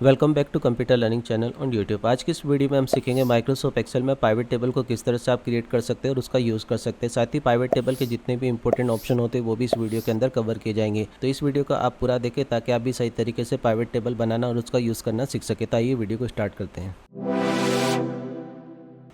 Welcome back to computer learning channel on YouTube. आज की इस वीडियो में हम सीखेंगे माइक्रोसॉफ्ट एक्सेल में पाइवट टेबल को किस तरह से आप क्रिएट कर सकते हैं और उसका यूज़ कर सकते हैं। साथ ही पाइवट टेबल के जितने भी इंपॉर्टेंट ऑप्शन होते हैं वो भी इस वीडियो के अंदर कवर किए जाएंगे। तो इस वीडियो को आप पूरा देखें ताकि आप भी सही तरीके से पाइवट टेबल बनाना और उसका यूज़ करना सीख सके। तो आइए वीडियो को स्टार्ट करते हैं।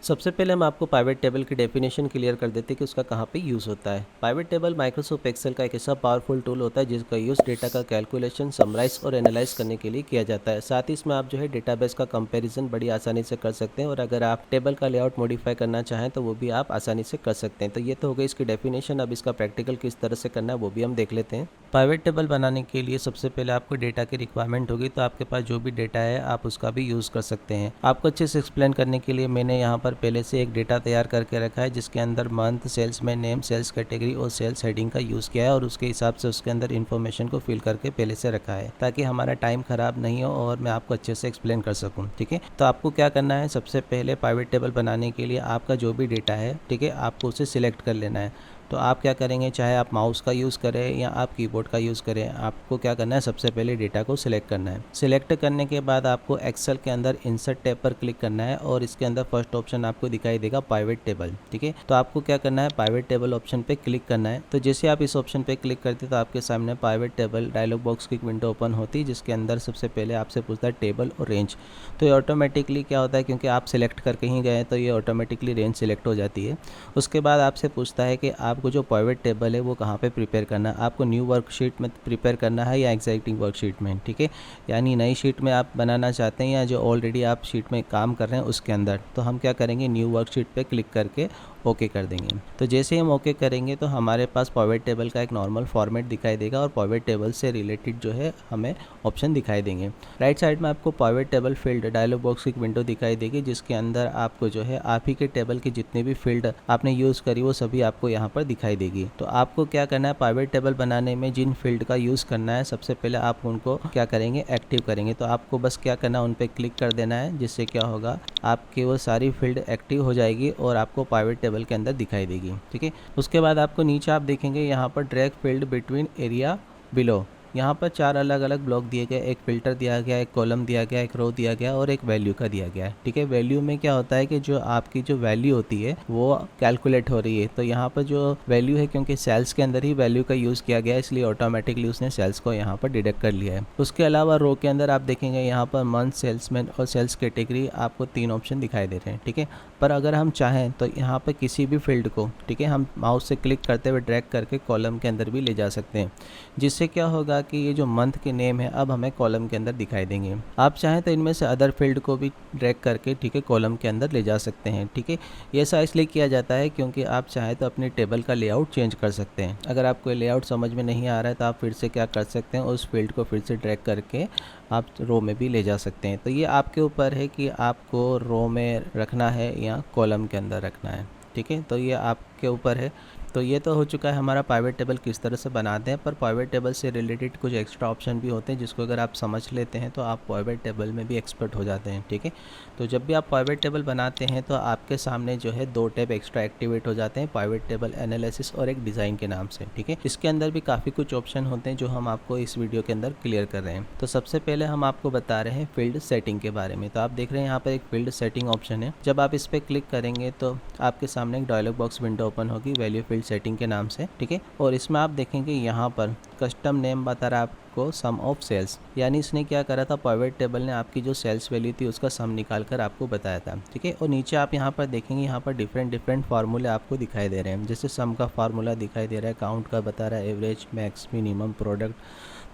सबसे पहले हम आपको पाइवट टेबल की डेफिनेशन क्लियर कर देते हैं कि उसका कहाँ पे यूज़ होता है। पाइवट टेबल माइक्रोसॉफ्ट एक्सेल का एक ऐसा पावरफुल टूल होता है जिसका यूज़ डेटा का कैलकुलेशन, समराइज और एनालाइज करने के लिए किया जाता है। साथ ही इसमें आप जो है डेटाबेस का कंपैरिजन बड़ी आसानी से कर सकते हैं और अगर आप टेबल का लेआउट मॉडिफाई करना चाहें तो वो भी आप आसानी से कर सकते हैं। तो ये तो हो गई इसकी डेफिनेशन। अब इसका प्रैक्टिकल किस तरह से करना है वो भी हम देख लेते हैं। पाइवट टेबल बनाने के लिए सबसे पहले आपको डेटा की रिक्वायरमेंट होगी, तो आपके पास जो भी डेटा है आप उसका भी यूज़ कर सकते हैं। आपको अच्छे से एक्सप्लेन करने के लिए मैंने यहाँ पर पहले से एक डेटा तैयार करके रखा है जिसके अंदर मंथ, सेल्स में नेम, सेल्स कैटेगरी और सेल्स हेडिंग का यूज़ किया है और उसके हिसाब से उसके अंदर इन्फॉर्मेशन को फिल करके पहले से रखा है ताकि हमारा टाइम ख़राब नहीं हो और मैं आपको अच्छे से एक्सप्लेन कर सकूँ। ठीक है, तो आपको क्या करना है, सबसे पहले पाइवट टेबल बनाने के लिए आपका जो भी डेटा है, ठीक है, आपको उसे सिलेक्ट कर लेना है। तो आप क्या करेंगे, चाहे आप माउस का यूज़ करें या आप कीबोर्ड का यूज़ करें, आपको क्या करना है, सबसे पहले डेटा को सिलेक्ट करना है। सिलेक्ट करने के बाद आपको एक्सेल के अंदर इंसर्ट टैब पर क्लिक करना है और इसके अंदर फर्स्ट ऑप्शन आपको दिखाई देगा पाइवट टेबल। ठीक है, तो आपको क्या करना है, पाइवट टेबल ऑप्शन पे क्लिक करना है। तो जैसे आप इस ऑप्शन पे क्लिक करते हैं तो आपके सामने पाइवट टेबल डायलॉग बॉक्स की विंडो ओपन होती है जिसके अंदर सबसे पहले आपसे पूछता है टेबल और रेंज। तो ये ऑटोमेटिकली क्या होता है, क्योंकि आप सिलेक्ट करके ही गए तो ये ऑटोमेटिकली रेंज सिलेक्ट हो जाती है। उसके बाद आपसे पूछता है कि आपको जो पाइवट टेबल है वो कहाँ पे प्रिपेयर करना है, आपको न्यू वर्कशीट में प्रिपेयर करना है या एग्जिस्टिंग वर्कशीट में। ठीक है, यानी नई शीट में आप बनाना चाहते हैं या जो ऑलरेडी आप शीट में काम कर रहे हैं उसके अंदर। तो हम क्या करेंगे, न्यू वर्कशीट पे क्लिक करके ओके कर देंगे। तो जैसे हम ओके करेंगे तो हमारे पास पाइवट टेबल का एक नॉर्मल फॉर्मेट दिखाई देगा और पाइवट टेबल से रिलेटेड जो है हमें ऑप्शन दिखाई देंगे। राइट साइड में आपको pivot table field dialog box की विंडो दिखाई देगी जिसके अंदर आपको जो है आप ही के टेबल की जितने भी फील्ड आपने यूज़ करी वो सभी आपको यहाँ पर दिखाई देगी। तो आपको क्या करना है, पाइवट टेबल बनाने में जिन फील्ड का यूज़ करना है सबसे पहले आप उनको क्या करेंगे, एक्टिव करेंगे। तो आपको बस क्या करना है, उन पर क्लिक कर देना है जिससे क्या होगा, आपके वो सारी फील्ड एक्टिव हो जाएगी और आपको पाइवट टेबल के अंदर दिखाई देगी। ठीक है, उसके बाद आपको नीचे आप देखेंगे यहाँ पर drag field between area below. यहाँ पर 4 अलग अलग ब्लॉक दिए गए, एक फिल्टर दिया गया, एक कॉलम दिया गया, एक रो दिया गया और एक वैल्यू का दिया गया है। ठीक है, वैल्यू में क्या होता है कि जो आपकी जो वैल्यू होती है वो कैलकुलेट हो रही है। तो यहाँ पर जो वैल्यू है, क्योंकि सेल्स के अंदर ही वैल्यू का यूज़ किया गया है इसलिए ऑटोमेटिकली उसने सेल्स को यहाँ पर डिडक्ट कर लिया है। उसके अलावा रो के अंदर आप देखेंगे यहाँ पर मंथ, सेल्समैन और सेल्स कैटेगरी आपको 3 ऑप्शन दिखाई दे रहे हैं। ठीक है, पर अगर हम चाहें तो यहाँ पर किसी भी फील्ड को, ठीक है, हम माउस से क्लिक करते हुए ड्रैग करके कॉलम के अंदर भी ले जा सकते हैं, जिससे क्या होगा कि ये जो मंथ के नेम है अब हमें कॉलम के अंदर दिखाई देंगे। आप चाहें तो इनमें से अदर फील्ड को भी ड्रैग करके, ठीक है, कॉलम के अंदर ले जा सकते हैं। ठीक है, ये ऐसा इसलिए किया जाता है क्योंकि आप चाहें तो अपनी टेबल का लेआउट चेंज कर सकते हैं। अगर आपको लेआउट समझ में नहीं आ रहा है तो आप फिर से क्या कर सकते हैं, उस फील्ड को फिर से ड्रैग करके आप रो में भी ले जा सकते हैं। तो ये आपके ऊपर है कि आपको रो में रखना है या कॉलम के अंदर रखना है। ठीक है, तो ये आपके ऊपर है। तो ये तो हो चुका है हमारा पाइवट टेबल किस तरह से बनाते हैं, पर पाइवट टेबल से रिलेटेड कुछ एक्स्ट्रा ऑप्शन भी होते हैं जिसको अगर आप समझ लेते हैं तो आप पाइवट टेबल में भी एक्सपर्ट हो जाते हैं। ठीक है, तो जब भी आप पाइवट टेबल बनाते हैं तो आपके सामने जो है 2 टैब एक्स्ट्रा एक्टिवेट हो जाते हैं, पाइवट टेबल एनालिसिस और एक डिज़ाइन के नाम से। ठीक है, इसके अंदर भी काफ़ी कुछ ऑप्शन होते हैं जो हम आपको इस वीडियो के अंदर क्लियर कर रहे हैं। तो सबसे पहले हम आपको बता रहे हैं फील्ड सेटिंग के बारे में। तो आप देख रहे हैं यहाँ पर एक फील्ड सेटिंग ऑप्शन है। जब आप इस पर क्लिक करेंगे तो आपके सामने एक डायलॉग बॉक्स विंडो ओपन होगी वैल्यू फील्ड सेटिंग के नाम से। ठीक है, और इसमें आप देखेंगे यहाँ पर कस्टम नेम बता रहा है आपको सम ऑफ सेल्स, यानी इसने क्या करा था, पाइवट टेबल ने आपकी जो सेल्स वैल्यू थी उसका सम निकाल कर आपको बताया था। ठीक है, और नीचे आप यहाँ पर देखेंगे यहाँ पर डिफरेंट फार्मूले आपको दिखाई दे रहे हैं। जैसे सम का फार्मूला दिखाई दे रहा है, काउंट का बता रहा है, एवरेज, मैक्स, मिनिमम, प्रोडक्ट।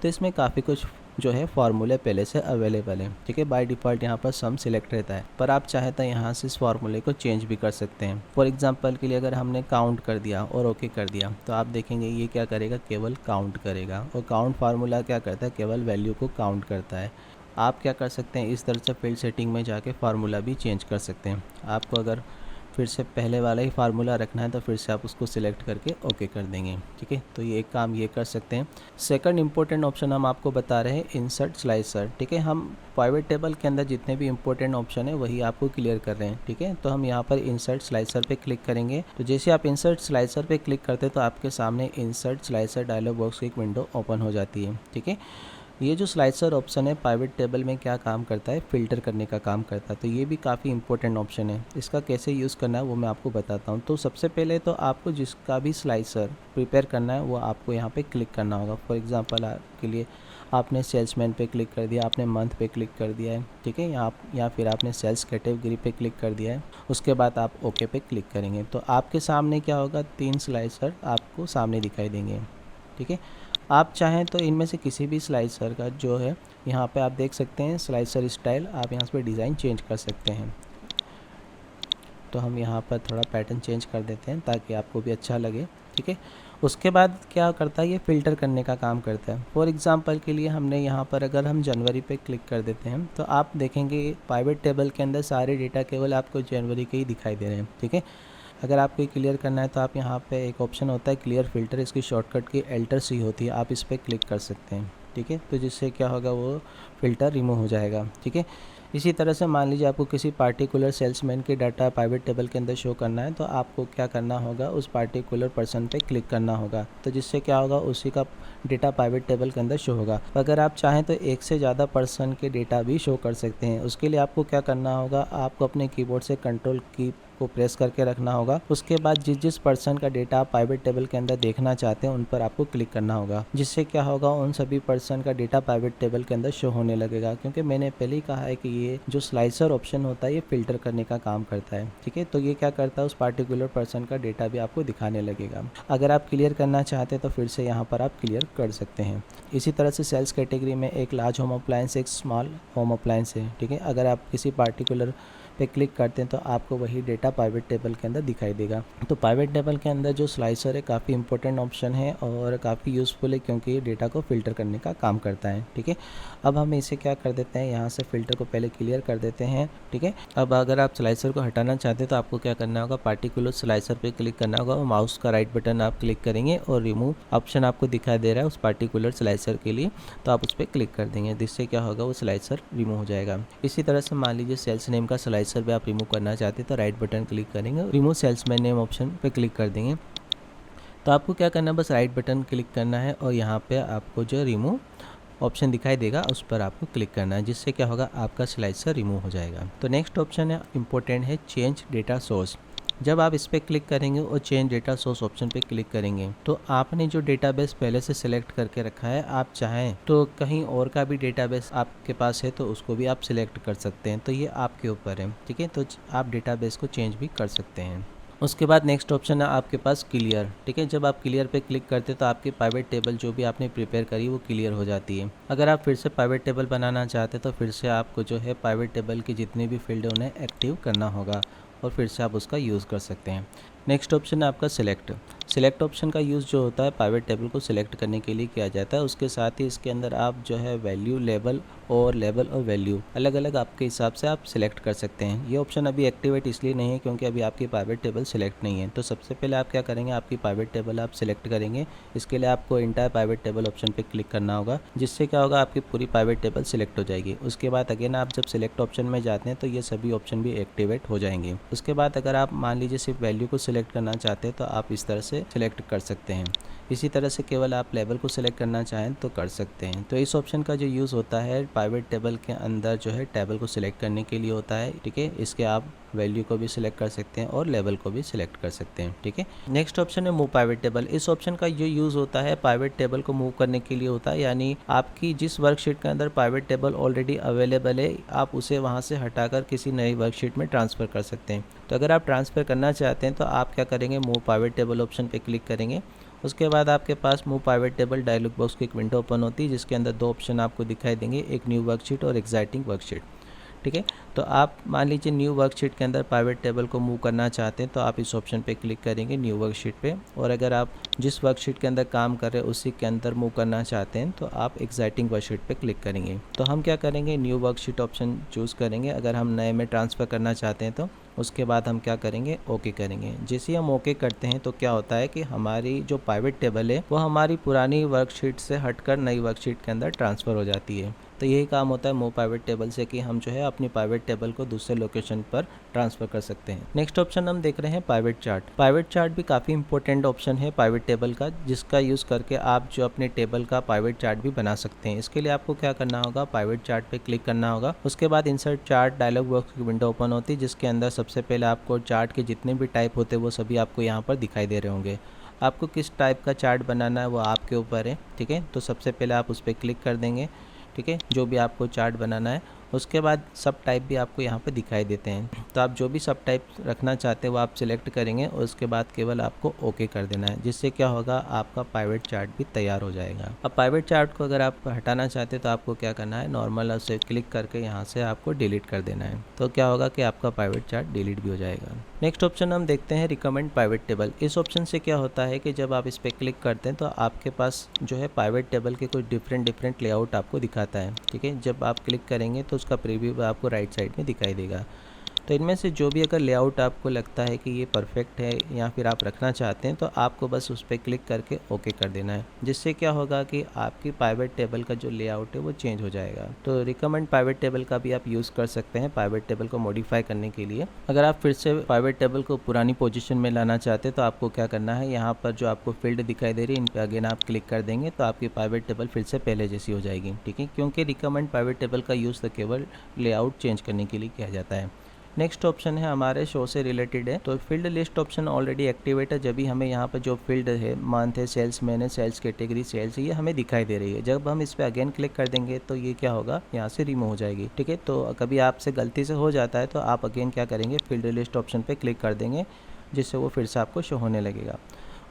तो इसमें काफ़ी कुछ जो है फार्मूले पहले से अवेलेबल है। ठीक है, बाय डिफ़ॉल्ट यहाँ पर सम सिलेक्ट रहता है, पर आप चाहे तो यहाँ से इस फार्मूले को चेंज भी कर सकते हैं। फॉर एग्जांपल के लिए अगर हमने काउंट कर दिया और ओके कर दिया तो आप देखेंगे ये क्या करेगा, केवल काउंट करेगा। और काउंट फार्मूला क्या करता है, केवल वैल्यू को काउंट करता है। आप क्या कर सकते हैं, इस तरह से फील्ड सेटिंग में जाके फार्मूला भी चेंज कर सकते हैं। आपको अगर फिर से पहले वाला ही फार्मूला रखना है तो फिर से आप उसको सिलेक्ट करके ओके कर देंगे। ठीक है, तो ये एक काम ये कर सकते हैं। सेकंड इंपॉर्टेंट ऑप्शन हम आपको बता रहे हैं इंसर्ट स्लाइसर। ठीक है, हम पाइवट टेबल के अंदर जितने भी इंपॉर्टेंट ऑप्शन है वही आपको क्लियर कर रहे हैं। ठीक है, तो हम यहाँ पर इंसर्ट स्लाइसर पे क्लिक करेंगे। तो जैसे आप इंसर्ट स्लाइसर पे क्लिक करते हैं तो आपके सामने इंसर्ट स्लाइसर डायलॉग बॉक्स की एक विंडो ओपन हो जाती है। ठीक है, ये जो स्लाइसर ऑप्शन है पाइवेट टेबल में क्या काम करता है, फ़िल्टर करने का काम करता है। तो ये भी काफ़ी इंपॉर्टेंट ऑप्शन है। इसका कैसे यूज़ करना है वो मैं आपको बताता हूँ। तो सबसे पहले तो आपको जिसका भी स्लाइसर प्रिपेयर करना है वो आपको यहाँ पे क्लिक करना होगा। फॉर एग्जांपल आपके लिए आपने सेल्समैन पे क्लिक कर दिया, आपने मंथ पे क्लिक कर दिया है, ठीक है, या फिर आपने सेल्स कैटेगरी पे क्लिक कर दिया है। उसके बाद आप ओके पे क्लिक करेंगे तो आपके सामने क्या होगा, 3 स्लाइसर आपको सामने दिखाई देंगे, ठीक है। आप चाहें तो इनमें से किसी भी स्लाइसर का जो है यहाँ पे आप देख सकते हैं स्लाइसर स्टाइल, आप यहाँ पे डिज़ाइन चेंज कर सकते हैं। तो हम यहाँ पर थोड़ा पैटर्न चेंज कर देते हैं ताकि आपको भी अच्छा लगे, ठीक है। उसके बाद क्या करता है, ये फ़िल्टर करने का काम करता है। फॉर एग्ज़ाम्पल के लिए हमने यहाँ पर अगर हम जनवरी पे क्लिक कर देते हैं तो आप देखेंगे प्राइवेट टेबल के अंदर सारे डेटा केवल आपको जनवरी के ही दिखाई दे रहे हैं, ठीक है। अगर आपको क्लियर करना है तो आप यहाँ पे एक ऑप्शन होता है क्लियर फ़िल्टर, इसकी शॉर्टकट की एल्टर सी होती है, आप इस पर क्लिक कर सकते हैं, ठीक है। तो जिससे क्या होगा, वो फ़िल्टर रिमूव हो जाएगा, ठीक है। इसी तरह से मान लीजिए आपको किसी पार्टिकुलर सेल्समैन के डाटा प्राइवेट टेबल के अंदर शो करना है तो आपको क्या करना होगा, उस पार्टिकुलर पर्सन पे क्लिक करना होगा। तो जिससे क्या होगा, उसी का डेटा प्राइवेट टेबल के अंदर शो होगा। अगर आप चाहें तो एक से ज़्यादा पर्सन के डेटा भी शो कर सकते हैं। उसके लिए आपको क्या करना होगा, आपको अपने कीबोर्ड से कंट्रोल की को प्रेस करके रखना होगा। उसके बाद जिस जिस पर्सन का डेटा आप प्राइवेट टेबल के अंदर देखना चाहते हैं उन पर आपको क्लिक करना होगा, जिससे क्या होगा, उन सभी पर्सन का डेटा प्राइवेट टेबल के अंदर शो होने लगेगा। क्योंकि मैंने पहले ही कहा है कि ये जो स्लाइसर ऑप्शन होता है ये फ़िल्टर करने का काम करता है, ठीक है। तो ये क्या करता है, उस पार्टिकुलर पर्सन का डेटा भी आपको दिखाने लगेगा। अगर आप क्लियर करना चाहते हैं तो फिर से यहाँ पर आप क्लियर कर सकते हैं। इसी तरह से सेल्स कैटेगरी में एक लार्ज होम अप्लायंस, एक स्मॉल होम अप्लायंस है, ठीक है। अगर आप किसी पार्टिकुलर पे क्लिक करते हैं तो आपको वही डेटा प्राइवेट टेबल के अंदर दिखाई देगा। तो प्राइवेट टेबल के अंदर जो स्लाइसर है काफ़ी इंपॉर्टेंट ऑप्शन है और काफ़ी यूज़फुल है क्योंकि ये डेटा को फ़िल्टर करने का काम करता है, ठीक है। अब हम इसे क्या कर देते हैं, यहाँ से फ़िल्टर को पहले क्लियर कर देते हैं, ठीक है। अब अगर आप स्लाइसर को हटाना चाहते हैं तो आपको क्या करना होगा, पार्टिकुलर स्लाइसर पर क्लिक करना होगा और माउस का राइट बटन आप क्लिक करेंगे और रिमूव ऑप्शन आपको दिखाई दे रहा है उस पार्टिकुलर स्लाइसर के लिए, तो आप उस पर क्लिक कर देंगे, जिससे क्या होगा, वो स्लाइसर रिमूव हो जाएगा। इसी तरह से मान लीजिए सेल्स नेम का स्लाइसर भी आप रिमूव करना चाहते हैं तो राइट बटन क्लिक करेंगे, रिमूव सेल्समैन नेम ऑप्शन पे क्लिक कर देंगे। तो आपको क्या करना है, बस राइट बटन क्लिक करना है और यहाँ पे आपको जो रिमूव ऑप्शन दिखाई देगा उस पर आपको क्लिक करना है, जिससे क्या होगा, आपका स्लाइसर रिमूव हो जाएगा। तो नेक्स्ट ऑप्शन है इंपॉर्टेंट है चेंज डेटा सोर्स। जब आप इस पर क्लिक करेंगे और चेंज डेटा सोर्स ऑप्शन पे क्लिक करेंगे तो आपने जो डेटाबेस पहले से सिलेक्ट करके रखा है, आप चाहें तो कहीं और का भी डेटाबेस आपके पास है तो उसको भी आप सिलेक्ट कर सकते हैं। तो ये आपके ऊपर है, ठीक है। तो आप डेटाबेस को चेंज भी कर सकते हैं। उसके बाद नेक्स्ट ऑप्शन है आपके पास क्लियर, ठीक है। जब आप क्लियर पे क्लिक करते हैं तो आपकी प्राइवेट टेबल जो भी आपने प्रिपेयर करी वो क्लियर हो जाती है। अगर आप फिर से प्राइवेट टेबल बनाना चाहते हैं तो फिर से आपको जो है प्राइवेट टेबल की जितनी भी फील्ड है उन्हें एक्टिव करना होगा और फिर से आप उसका यूज़ कर सकते हैं। नेक्स्ट ऑप्शन है आपका सिलेक्ट। सिलेक्ट ऑप्शन का यूज़ जो होता है प्राइवेट टेबल को सिलेक्ट करने के लिए किया जाता है। उसके साथ ही इसके अंदर आप जो है वैल्यू लेबल और वैल्यू अलग अलग आपके हिसाब से आप सिलेक्ट कर सकते हैं। ये ऑप्शन अभी एक्टिवेट इसलिए नहीं है क्योंकि अभी आपकी प्राइवेट टेबल सिलेक्ट नहीं है। तो सबसे पहले आप क्या करेंगे, आपकी प्राइवेट टेबल आप सिलेक्ट करेंगे। इसके लिए आपको इंटायर प्राइवेट टेबल ऑप्शन पर क्लिक करना होगा, जिससे क्या होगा, आपकी पूरी प्राइवेट टेबल सिलेक्ट हो जाएगी। उसके बाद अगेन आप जब सिलेक्ट ऑप्शन में जाते हैं तो ये सभी ऑप्शन भी एक्टिवेट हो जाएंगे। उसके बाद अगर आप मान लीजिए सिर्फ वैल्यू को सिलेक्ट करना चाहते हैं तो आप इस तरह से सिलेक्ट कर सकते हैं। इसी तरह से केवल आप लेबल को सिलेक्ट करना चाहें तो कर सकते हैं। तो इस ऑप्शन का जो यूज़ होता है प्राइवेट टेबल के अंदर जो है टेबल को सिलेक्ट करने के लिए होता है, ठीक है। इसके आप वैल्यू को भी सिलेक्ट कर सकते हैं और लेवल को भी सिलेक्ट कर सकते हैं, ठीक है। नेक्स्ट ऑप्शन है मूव प्राइवेट टेबल। इस ऑप्शन का जो यूज़ होता है प्राइवेट टेबल को मूव करने के लिए होता है, यानी आपकी जिस वर्कशीट के अंदर प्राइवेट टेबल ऑलरेडी अवेलेबल है आप उसे वहाँ से हटाकर किसी नई वर्कशीट में ट्रांसफ़र कर सकते हैं। तो अगर आप ट्रांसफ़र करना चाहते हैं तो आप क्या करेंगे, मूव प्राइवेट टेबल ऑप्शन पर क्लिक करेंगे। उसके बाद आपके पास move private table dialog box की एक विंडो ओपन होती है जिसके अंदर 2 ऑप्शन आपको दिखाई देंगे, एक न्यू वर्कशीट और एग्जिस्टिंग वर्कशीट, ठीक है। तो आप मान लीजिए न्यू वर्कशीट के अंदर प्राइवेट टेबल को मूव करना चाहते हैं तो आप इस ऑप्शन पे क्लिक करेंगे न्यू वर्कशीट पे, और अगर आप जिस वर्कशीट के अंदर काम कर रहे हैं उसी के अंदर मूव करना चाहते हैं तो आप एग्जिस्टिंग वर्कशीट पे क्लिक करेंगे। तो हम क्या करेंगे, न्यू वर्कशीट ऑप्शन चूज़ करेंगे। अगर हम नए में ट्रांसफ़र करना चाहते हैं तो उसके बाद हम क्या करेंगे, ओके करेंगे। जैसे ही हम ओके करते हैं तो क्या होता है कि हमारी जो प्राइवेट टेबल है वो हमारी पुरानी वर्कशीट से हटकर नई वर्कशीट के अंदर ट्रांसफ़र हो जाती है। तो यही काम होता है मूव पाइवेट टेबल से कि हम जो है अपनी पाइवेट टेबल को दूसरे लोकेशन पर ट्रांसफ़र कर सकते हैं। नेक्स्ट ऑप्शन हम देख रहे हैं पाइवेट चार्ट। पाइवेट चार्ट भी काफ़ी इंपॉर्टेंट ऑप्शन है पाइवेट टेबल का, जिसका यूज़ करके आप जो अपने टेबल का पाइवेट चार्ट भी बना सकते हैं। इसके लिए आपको क्या करना होगा, पाइवेट चार्ट पे क्लिक करना होगा। उसके बाद इंसर्ट चार्ट डायलॉग बॉक्स की विंडो ओपन होती है, जिसके अंदर सबसे पहले आपको चार्ट के जितने भी टाइप होते हैं वो सभी आपको यहाँ पर दिखाई दे रहे होंगे। आपको किस टाइप का चार्ट बनाना है वो आपके ऊपर है, ठीक है। तो सबसे पहले आप उस पर क्लिक कर देंगे, ठीक है, जो भी आपको चार्ट बनाना है। उसके बाद सब टाइप भी आपको यहाँ पे दिखाई देते हैं, तो आप जो भी सब टाइप रखना चाहते हैं वो आप सिलेक्ट करेंगे और उसके बाद केवल आपको ओके कर देना है, जिससे क्या होगा, आपका पाइवेट चार्ट भी तैयार हो जाएगा। अब पाइवेट चार्ट को अगर आप हटाना चाहते हैं तो आपको क्या करना है, नॉर्मल उसे क्लिक करके यहाँ से आपको डिलीट कर देना है। तो क्या होगा कि आपका पाइवेट चार्ट डिलीट भी हो जाएगा। नेक्स्ट ऑप्शन हम देखते हैं रिकमेंड पाइवेट टेबल। इस ऑप्शन से क्या होता है कि जब आप इस पर क्लिक करते हैं तो आपके पास जो है पाइवेट टेबल के कुछ डिफरेंट लेआउट आपको दिखाता है, ठीक है। जब आप क्लिक करेंगे तो उसका प्रीव्यू आपको राइट साइड में दिखाई देगा। तो इनमें से जो भी अगर लेआउट आपको लगता है कि ये परफेक्ट है या फिर आप रखना चाहते हैं, तो आपको बस उस पर क्लिक करके ओके कर देना है, जिससे क्या होगा कि आपकी पाइवेट टेबल का जो लेआउट है वो चेंज हो जाएगा। तो रिकमेंड पाइवेट टेबल का भी आप यूज़ कर सकते हैं पाइवेट टेबल को मॉडिफाई करने के लिए। अगर आप फिर से पाइवेट टेबल को पुरानी पोजीशन में लाना चाहते हैं तो आपको क्या करना है, यहाँ पर जो आपको फील्ड दिखाई दे रही है इन पर अगेन आप क्लिक कर देंगे तो आपकी पाइवेट टेबल फिर से पहले जैसी हो जाएगी, ठीक है। क्योंकि रिकमेंड पाइवेट टेबल का यूज़ तो केवल लेआउट चेंज करने के लिए किया जाता है। नेक्स्ट ऑप्शन है हमारे शो से रिलेटेड है, तो field list option already activate है। जब भी हमें यहाँ पर जो फील्ड है, मंथ है, सेल्स मैन है, सेल्स कैटेगरी, सेल्स, ये हमें दिखाई दे रही है। जब हम इस पर अगेन क्लिक कर देंगे तो ये क्या होगा, यहाँ से रिमूव हो जाएगी, ठीक है। तो कभी आपसे गलती से हो जाता है तो आप अगेन क्या करेंगे, फील्ड लिस्ट ऑप्शन पर क्लिक कर देंगे, जिससे वो फिर से आपको शो होने लगेगा।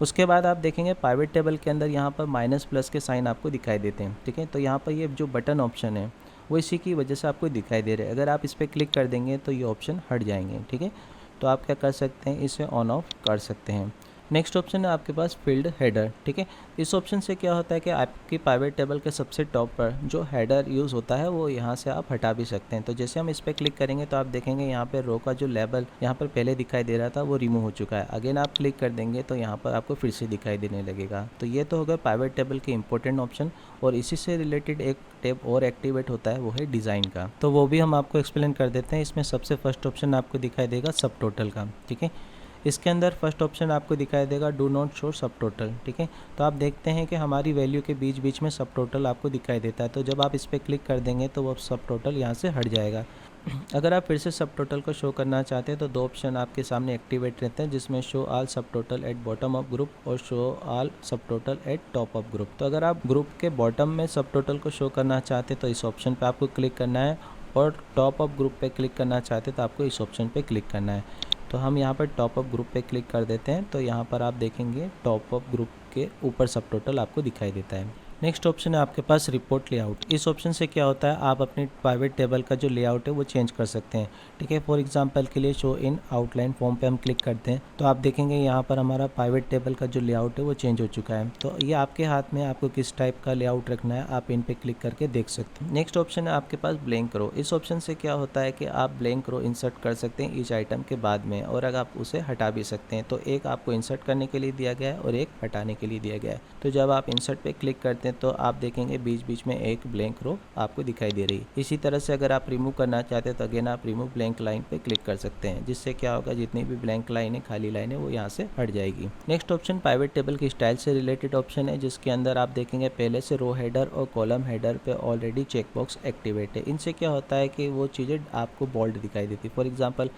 उसके बाद आप देखेंगे पाइवेट टेबल के अंदर यहाँ पर माइनस प्लस के साइन आपको दिखाई देते हैं, ठीक है। तो यहाँ पर ये जो बटन ऑप्शन है वो इसी की वजह से आपको दिखाई दे रहा है। अगर आप इस पर क्लिक कर देंगे तो ये ऑप्शन हट जाएंगे, ठीक है। तो आप क्या कर सकते हैं, इसे ऑन ऑफ कर सकते हैं। नेक्स्ट ऑप्शन है आपके पास फील्ड हेडर, ठीक है। इस ऑप्शन से क्या होता है कि आपकी पाइवेट टेबल के सबसे टॉप पर जो हेडर यूज़ होता है वो यहाँ से आप हटा भी सकते हैं। तो जैसे हम इस पर क्लिक करेंगे तो आप देखेंगे यहाँ पे रो का जो लेबल यहाँ पर पहले दिखाई दे रहा था वो रिमूव हो चुका है। अगेन आप क्लिक कर देंगे तो यहाँ पर आपको फिर से दिखाई देने लगेगा। तो ये तो होगा पाइवेट टेबल के इंपॉर्टेंट ऑप्शन। और इसी से रिलेटेड एक टैब और एक्टिवेट होता है, वो है डिज़ाइन का, तो वो भी हम आपको एक्सप्लेन कर देते हैं। इसमें सबसे फर्स्ट ऑप्शन आपको दिखाई देगा सब टोटल का, ठीक है। इसके अंदर फर्स्ट ऑप्शन आपको दिखाई देगा डू नॉट शो सब टोटल, ठीक है। तो आप देखते हैं कि हमारी वैल्यू के बीच बीच में सब टोटल आपको दिखाई देता है। तो जब आप इस पर क्लिक कर देंगे तो वो सब टोटल यहाँ से हट जाएगा। अगर आप फिर से सब टोटल को शो करना चाहते हैं तो दो ऑप्शन आपके सामने एक्टिवेट रहते हैं, जिसमें शो ऑल सब total at bottom of group और शो ऑल सब total eight top of group. तो अगर आप ग्रुप के बॉटम में सब टोटल को शो करना चाहते हैं तो इस ऑप्शन पे आपको क्लिक करना है, और टॉप ऑफ ग्रुप पे क्लिक करना चाहते हैं तो आपको इस ऑप्शन पे क्लिक करना है। तो हम यहाँ पर टॉप ऑफ ग्रुप पे क्लिक कर देते हैं, तो यहाँ पर आप देखेंगे टॉप ऑफ ग्रुप के ऊपर सब टोटल आपको दिखाई देता है। नेक्स्ट ऑप्शन है आपके पास रिपोर्ट लेआउट। इस ऑप्शन से क्या होता है, आप अपनी प्राइवेट टेबल का जो लेआउट है वो चेंज कर सकते हैं, ठीक है। फॉर एग्जांपल के लिए शो इन आउटलाइन फॉर्म पे हम क्लिक करते हैं तो आप देखेंगे यहाँ पर हमारा प्राइवेट टेबल का जो लेआउट है वो चेंज हो चुका है। तो ये आपके हाथ में, आपको किस टाइप का लेआउट रखना है आप इन पे क्लिक करके देख सकते हैं। नेक्स्ट ऑप्शन है आपके पास ब्लैंक रो। इस ऑप्शन से क्या होता है कि आप ब्लैंक रो इंसर्ट कर सकते हैं ईच आइटम के बाद में, और अगर आप उसे हटा भी सकते हैं। तो एक आपको इंसर्ट करने के लिए दिया गया है और एक हटाने के लिए दिया गया है। तो जब आप इंसर्ट पे क्लिक करते हैं तो आप देखेंगे बीच बीच में एक ब्लैंक रो आपको दिखाई दे रही है। इसी तरह से अगर आप रिमूव करना चाहते हैं तो अगेन आप रिमूव ब्लैंक लाइन पे क्लिक कर सकते हैं, जिससे क्या होगा, जितनी भी ब्लैंक लाइन है, खाली लाइन है, वो यहाँ से हट जाएगी। नेक्स्ट ऑप्शन प्राइवेट टेबल की स्टाइल से रिलेटेड ऑप्शन है, जिसके अंदर आप देखेंगे पहले से रो हेडर और कॉलम हेडर पे ऑलरेडी चेकबॉक्स एक्टिवेट है। इनसे क्या होता है कि वो चीज़ें आपको बोल्ड दिखाई देती है। फॉर एग्जाम्पल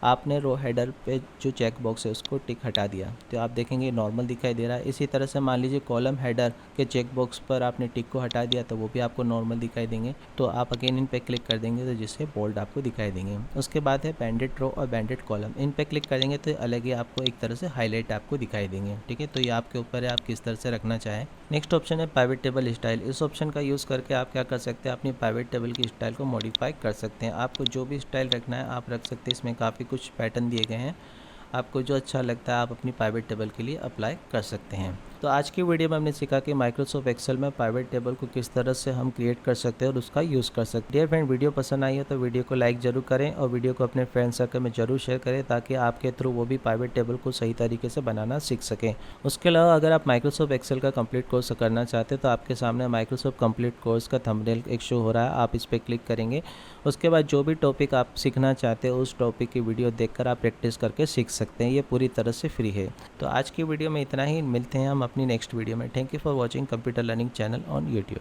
आपने रो हेडर पे जो चेक बॉक्स है उसको टिक हटा दिया तो आप देखेंगे नॉर्मल दिखाई दे रहा है। इसी तरह से मान लीजिए कॉलम हेडर के चेक बॉक्स पर आपने टिक को हटा दिया तो वो भी आपको नॉर्मल दिखाई देंगे। तो आप अगेन इन पे क्लिक कर देंगे तो जिससे बोल्ड आपको दिखाई देंगे। उसके बाद है बैंडेड रो और बैंडेड कॉलम। इन पे क्लिक करेंगे तो अलग ही आपको एक तरह से हाईलाइट आपको दिखाई देंगे, ठीक है। तो ये आपके ऊपर है, आप किस तरह से रखना चाहें। नेक्स्ट ऑप्शन है प्राइवेट टेबल स्टाइल। इस ऑप्शन का यूज़ करके आप क्या कर सकते हैं, अपनी प्राइवेट टेबल की स्टाइल को मॉडिफाई कर सकते हैं। आपको जो भी स्टाइल रखना है आप रख सकते हैं। इसमें काफ़ी कुछ पैटर्न दिए गए हैं, आपको जो अच्छा लगता है आप अपनी प्राइवेट टेबल के लिए अप्लाई कर सकते हैं। तो आज की वीडियो में हमने सीखा कि माइक्रोसॉफ्ट एक्सेल में पाइवेट टेबल को किस तरह से हम क्रिएट कर सकते हैं और उसका यूज़ कर सकते हैं। डियर फ्रेंड, वीडियो पसंद आई हो तो वीडियो को लाइक जरूर करें और वीडियो को अपने फ्रेंड सर्कल में जरूर शेयर करें ताकि आपके थ्रू वो भी पाइवेट टेबल को सही तरीके से बनाना सीख सकें। उसके अलावा अगर आप माइक्रोसॉफ्ट एक्सेल का कंप्लीट कोर्स करना चाहते हैं तो आपके सामने माइक्रोसॉफ्ट कंप्लीट कोर्स का थंबनेल एक शो हो रहा है, आप इस पर क्लिक करेंगे। उसके बाद जो भी टॉपिक आप सीखना चाहते हैं उस टॉपिक की वीडियो देखकर आप प्रैक्टिस करके सीख सकते हैं। ये पूरी तरह से फ्री है। तो आज की वीडियो में इतना ही, मिलते हैं हम अपनी नेक्स्ट वीडियो में। Thank you for watching computer learning channel on YouTube.